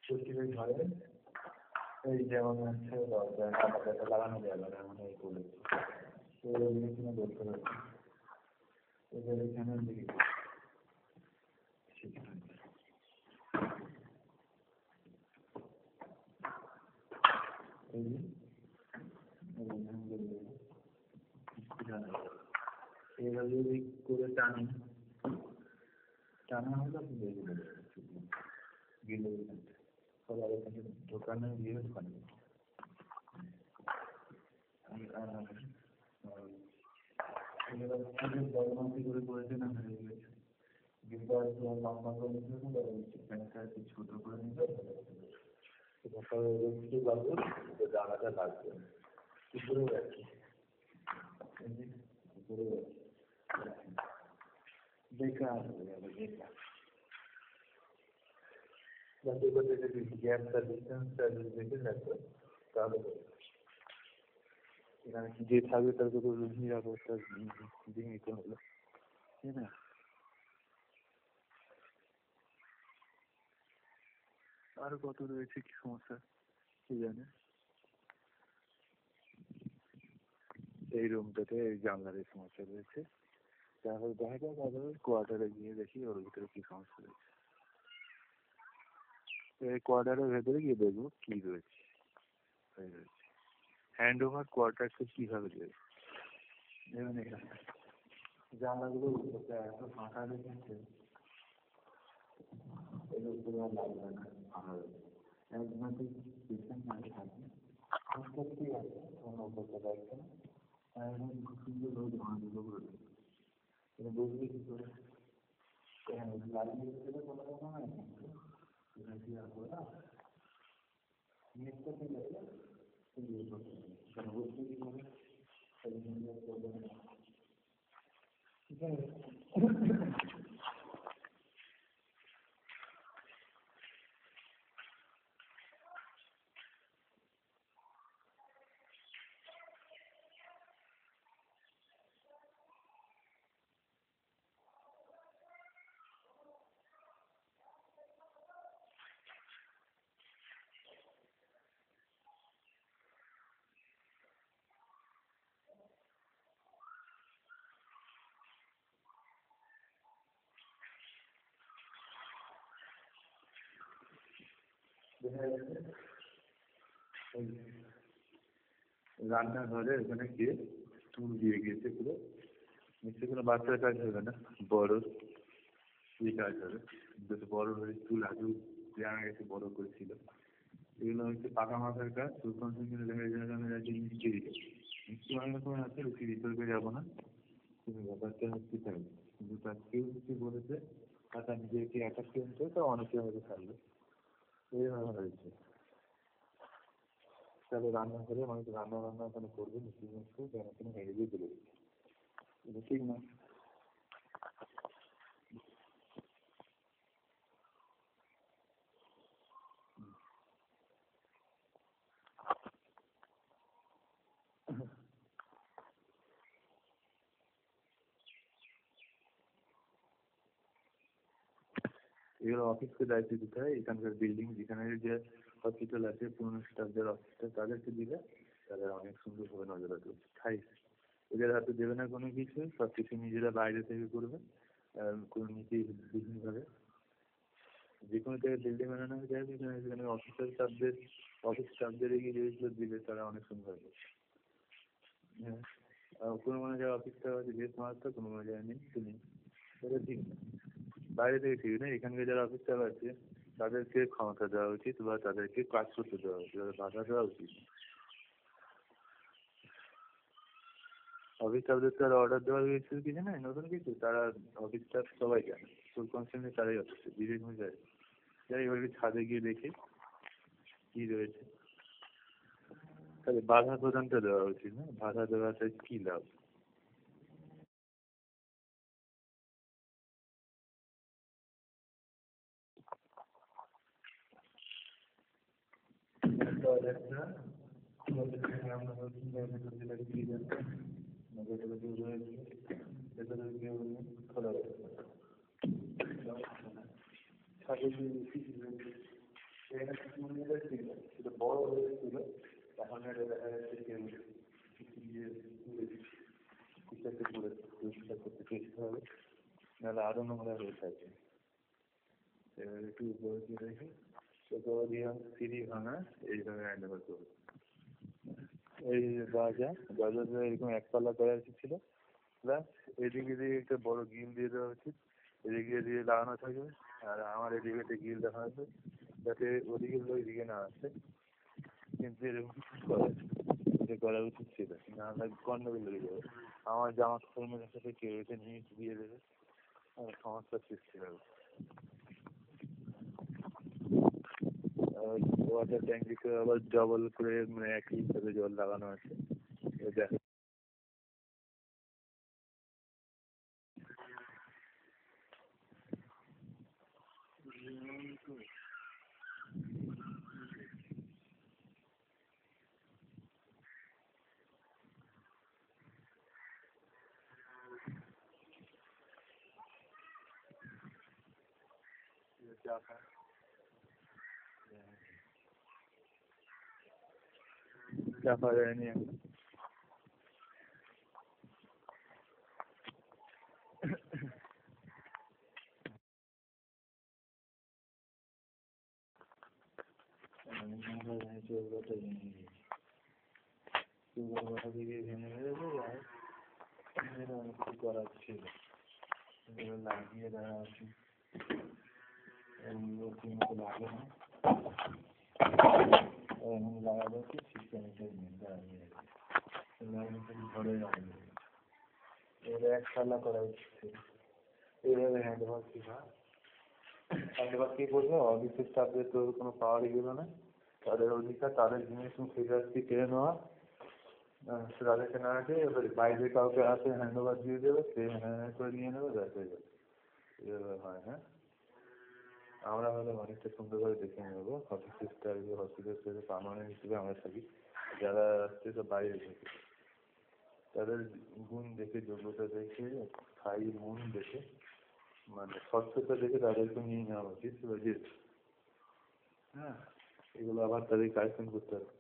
প্রত্যেকের ঘরে এই যেমন হচ্ছে দরজায় কাটা লাগানো যাবে না, এমন এই করেছে কিনা বলতে পারছি এদের এখানে দিকে এইভাবে যদি করে টানি টানা হলে আপনি গেলে সবার এখানে দোকানে গিয়ে ওখানে বদমাশি করে করেছে না হয়ে গেছে কিন্তু লম্বা করে নিতে ছোট করে নিতে জানাটা লাগবে উপরে যাচ্ছে উপরে যাচ্ছে বেকার হয়ে গেল বেকার যাতে করে যদি গ্যাপটা ডিস্টেন্সটা যদি দেখে রাখবে তাহলে এখানে যে থাকবে তার তো নিরাপত্তা দিয়ে নিতে হলো তাই না? আরো কত রয়েছে কি সমস্যা কি জানে। এই রুমটাতে এই জানলার সমস্যা রয়েছে, তারপরে দেখা যাক আবার কোয়ার্টারে গিয়ে দেখি ওর ভিতরে কি সমস্যা রয়েছে। এই কোয়ার্টারের ভেতরে গিয়ে দেখবো কি রয়েছে। হ্যান্ড ওভার কোয়ার্টারটা কিভাবে দেবে দেখবেন এখানে জানলাগুলো এত ফাঁকা রেখেছে এগুলো পুরো লাগবে না আর একমাত্র পিছন মাঝে থাকবে সত্যি আছে কোনো উপরটা লাগবে না আর এখন খুব সুন্দর রোদ ভাঙগুলো রয়েছে এটা বুঝবে কি করে এখানে লাগিয়ে দিলে কোনো কথা নয় কিন্তু এটা কি আর করে না নেটটা কি লাগে কেন বুঝতে কি করে ঠিক আছে। রান্নাঘরে ওখানে গিয়ে টুল দিয়ে গিয়েছে পুরো নিশ্চয়ই কোনো বাচ্চার কাজ হবে না, বড় এই কাজ হবে যেহেতু বড় হয়ে চুল আজু জানা গেছে বড় করেছিল এগুলো হচ্ছে পাকা মাথার কাজ সুলতান মিষ্টি দিকে মিষ্টি অনেক রকম আছে বেশি বিতর্কে যাবো না কিন্তু ব্যাপারটা হচ্ছে তাই কিন্তু তার কেউ কিছু বলেছে আর তার নিজেকে অ্যাটাক করতে তা অনেকে হয়তো থাকবে এইভাবে হয়েছে। তাহলে রান্না করে মানুষ রান্না ওখানে করবে মিষ্টি মিষ্টি যেন কোনো হেরে দিয়ে চলে গেছে এটা ঠিক না। এগুলো অফিসকে দায়িত্ব দিতে হয় এখানকার বিল্ডিং যেখানে যে হসপিটাল আছে পুরনো স্টাফদের অফিসটা তাদেরকে দিলে তাদের অনেক সুন্দরভাবে নজর রাখবে স্থায়ী এদের হাতে দেবে না কোনো কিছু সব কিছু নিজেরা বাইরে থেকে করবে কোনো নীতিবিহীনভাবে যে কোনো জায়গায় বিল্ডিং বানানো হয়ে যায় সেখানে অফিস স্টাফদের এগিয়ে জিনিসগুলো দিলে তারা অনেক সুন্দর হবে। হ্যাঁ কোনো কোনো জায়গায় অফিস স্টাফ আছে বেশ মারাত্মক কোনো কোনো জায়গায় নেই নেই সেটা ঠিক না বাইরে থেকে ঠিক না এখানকার যারা অফিস স্টাফ আছে তাদেরকে ক্ষমতা দেওয়া উচিত বা তাদেরকে কাজ করতে দেওয়া উচিত তাদের বাধা দেওয়া উচিত। অফিস স্টাফদের তো আর অর্ডার দেওয়ার কিছু কিছু নাই নতুন কিছু তারা অফিস স্টাফ সবাই জানে ফুল কনসেন্টে তারাই অফিসে বিভিন্ন যায় যাই এবার ছাদে গিয়ে দেখে কী রয়েছে তাহলে বাধা প্রদানটা দেওয়া উচিত না বাধা দেওয়াতে কী লাভ। এখানে কিছু মন্দির ছিল, সেটা বড় হয়েছিল, এখন এটা দেখা যাচ্ছে কেউ কিছু একটা করে পরিষ্কার করতে চেষ্টা হবে, নাহলে আরো নোংরা হয়ে থাকে। এবার একটু উপরে দিয়ে রেখে সেটা দিয়ে সিঁড়ি ভাঙা এইভাবে হ্যান্ড ওভার করবে। এই দরজা এরকম একতলা করা ছিল, প্লাস এদিকে দিয়ে একটা বড় গিল দিয়ে দেওয়া উচিত, এদিকে দিয়ে লাগানো থাকবে, আর আমার এদিকে একটা গিল দেখা আছে যাতে ওদিকে ওইদিকে না আসে। কিন্তু এরকম এটা করা উচিত ছিল, না হলে গন্ডগোল লেগে যাবে। আমার জামা কাপড়ের সাথে কেউ এসে নিয়ে দিয়ে দেবে, সমস্যার সৃষ্টি হবে। ওয়াটার ট্যাঙ্কিতে আবার ডবল করে মানে একই হিসাবে জল লাগানো আছে। এটা চাপা যায়নি এখন। চৌকাটা ভেঙে গেছে, চৌকাটা দিকে ভেঙে গেছে, আর অনেক কিছু করার ছিল, এগুলো লাগিয়ে দেওয়া আছে। এগুলো ঠিক মতো লাগে না, এমন লাগাবো কি সিস্টেমেটিক দাঁড়িয়ে ঘরে লাগিয়ে এবার একতলা করা উচিত। এইভাবে হ্যান্ড ওভার কি হয়, হ্যান্ড ওভার কি করবে, অফিসের স্টাফদের তো কোনো পাওয়ারই গেল না, তাদের অধিকার, তাদের জিনিস ফিগারটি কেড়ে নেওয়া, তাদেরকে না রাখে এবার বাইরে কাউকে আসে হ্যান্ড ওভার দিয়ে দেবে, সে হ্যান্ড করে নিয়ে নেবে, ব্যাস হয়ে যাবে। এভাবে হয়। হ্যাঁ, আমরা হলে অনেকটা সুন্দর করে দেখে নেবো, অফিসের স্টাফ হসপিটাল পার্মানেন্ট হিসেবে আমরা থাকি, যারা আসছে সব বাইরে থেকে, তাদের গুণ দেখে, যোগ্যতা দেখে, স্থায়ী গুণ দেখে, মানে স্বচ্ছতা দেখে তাদেরকে নিয়ে নেওয়া উচিত। হ্যাঁ, এগুলো আবার তাদের কারেকশন করতে হবে,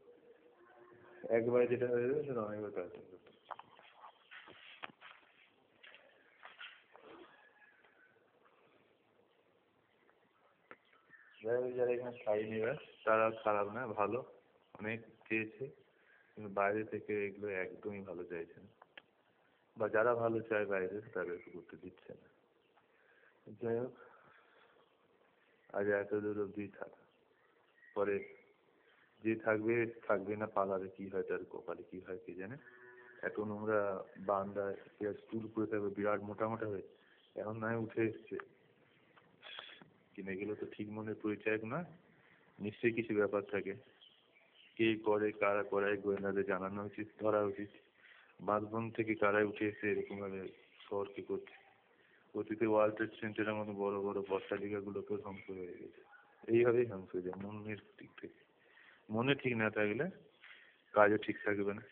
একবার যেটা হয়ে যাবে সেটা অনেকবার কারেকশন করতে হবে। যারা এখানে স্থায়ী নিবাস তারা খারাপ না, ভালো, অনেক চেয়েছে, কিন্তু বাইরে থেকে এগুলো একদমই ভালো চাইছে না, বা যারা ভালো চায় বাইরে তাদেরকে করতে দিচ্ছে না। যাই হোক, আজ এত দূর অব্দি থাক, পরে যে থাকবে থাকবে না, পালাবে, কি হয় তার কপালে কি হয় কে জানে। এত নোংরা বান্দা চুল করে থাকবে বিরাট মোটা মোটা হয়ে, এখন নয় উঠে এসছে, কিন্তু এগুলো তো ঠিক মনের পরিচয় না, নিশ্চয়ই কিছু ব্যাপার থাকে। কে করে, কারা করায়, গোয়েন্দাদের জানানো উচিত, ধরা উচিত। বাঁধবন থেকে কারাই উঠে এসে এরকম ভাবে শহরকে করছে। অতীতে ওয়ার্ল্ড ট্রেড সেন্টারের মতো বড় বড় বর্ষালিকাগুলোকেও ধ্বংস হয়ে গেছে। এইভাবেই ধ্বংস হয়ে যায় মনের দিক থেকে। মনে ঠিক না থাকলে কাজও ঠিক থাকবে না।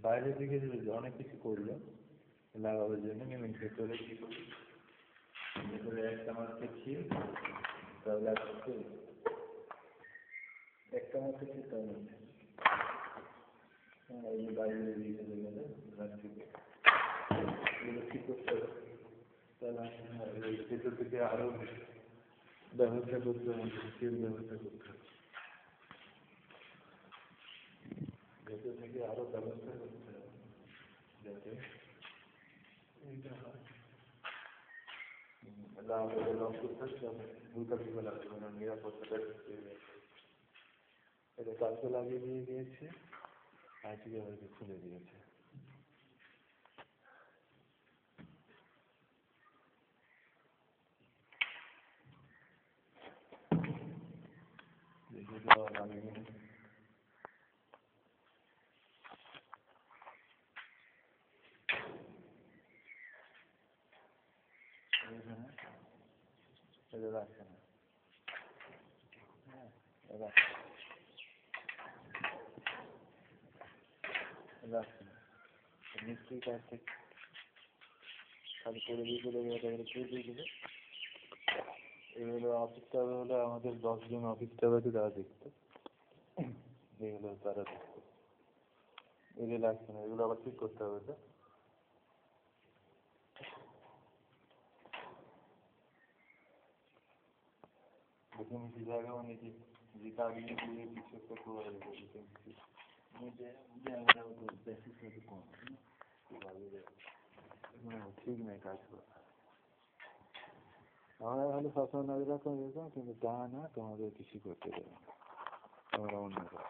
বাইরের দিকে অনেক কিছু করলো লাগাবার জন্য, কিন্তু ভেতরে কি করি, ভেতরে একটা মাত্র ছিল, তাহলে একটা মাত্র ছিল, তাহলে এই বাইরে দিয়ে চলে গেলে এগুলো ঠিক করতে হবে। তাহলে ভেতর থেকে আরো ব্যবস্থা করতে হবে, ব্যবস্থা করতে হবে, ভেতর থেকে আরো ব্যবস্থা করতে হবে যাতে এইটা হয়। আমাদের লক করতে হবে, দুটা দিকে লাগবে না, নিরাপত্তাটা এটা কালকে লাগিয়ে দিয়ে গিয়েছে, আজকে হয়তো খুলে দিয়েছে। দেখে দেওয়া লাগবে না। এটা রাখছে না, হ্যাঁ, রাখছে না, নিশ্চয়ই কাজ থেকে খালি করে দিয়ে চলে গেলে করে দিয়ে দিলে। এগুলো অফিসটা হলে আমাদের 10 জন অফিস স্টাফ আছে তারা দেখতো, এগুলো তারা দেখতো। এগুলো লাগছে না, এগুলো আবার ঠিক করতে হবে। তো देखिए मुझे जाएगा वो नहीं जीता भी पूरे पीछे से पूरा मुझे मुझे हमारा वो बेसिस में तो कौन ठीक नहीं काज করা আমরা হলে সবসময় নজর রাখো এরকম, কিন্তু তা না, তোমাদের কিছু করতে দেবে না, তোমরা অন্য কাজ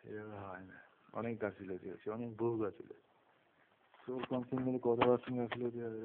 এভাবে হয় না। অনেক গাফিলতি আছে, অনেক বহু গাফিলতি। তোর কনসেন্ট কতবার তুমি গাফিলতি হবে।